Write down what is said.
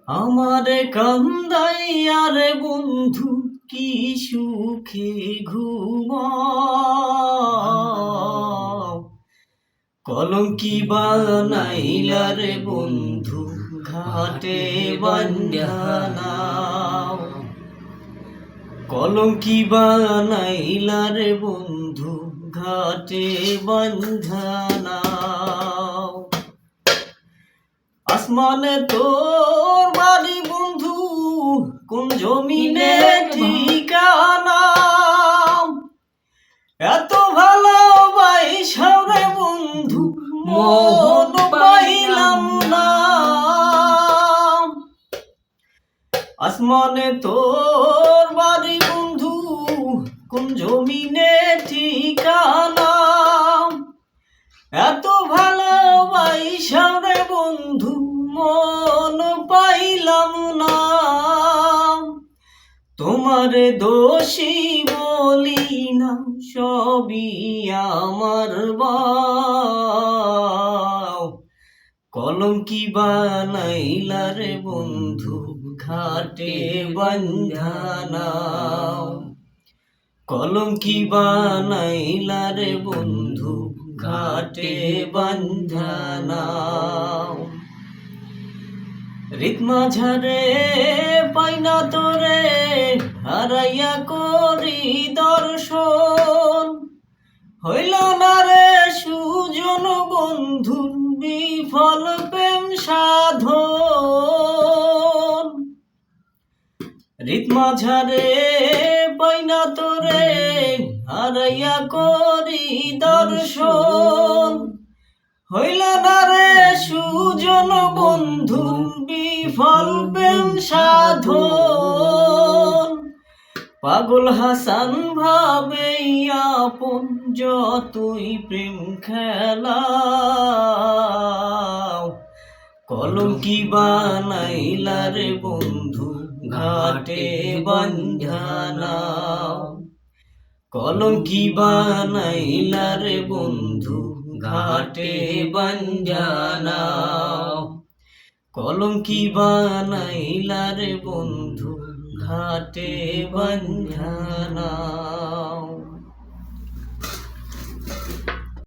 আমারে কান্দাইয়া রে বন্ধু কি সুখে ঘুমাও, কলঙ্কি বানাইলা রে বন্ধু ঘাটে বান্ধা নাও। কলঙ্কি বানাইলা রে বন্ধু ঘাটে বান্ধা নাও। আসমানে তোর বাড়ি বন্ধু, কোন জমিনে ঠিকানা, এত ভালোবাসা রে বন্ধু মন পাইলাম না। আসমানে তোর বাড়ি বন্ধু, কোন জমিনে ঠিকানা, এত ভালোবাসা রে বন্ধু মন পাইলাম না। তোমারে দোষী বলি না, সবই আমার বাও। কলঙ্কি বানাইলা রে বন্ধু ঘাটে বান্ধা নাও। কলঙ্কি বানাইলা রে বন্ধু ঘাটে বান্ধা নাও। রিত মাঝারে পাইনা তোরে হারাইয়া করি দর্শন, হইল না রে সুজন বন্ধু বিফল প্রেম সাধন। রিত মাঝারে পাইনা তোরে হারাইয়া করি দর্শন, হইল না রে সুজন বন্ধু বিফল প্রেম সাধন। পাগল হাসান ভাবে আপন যতই প্রেম খেলাও। কলঙ্কি বানাইলা রে বন্ধু ঘাটে বান্ধা নাও। কলঙ্কি বানাইলা রে বন্ধু ঘাটে বান্ধা নাও। কলঙ্কি বানাইলা রে বন্ধু ঘাটে বান্ধা নাও।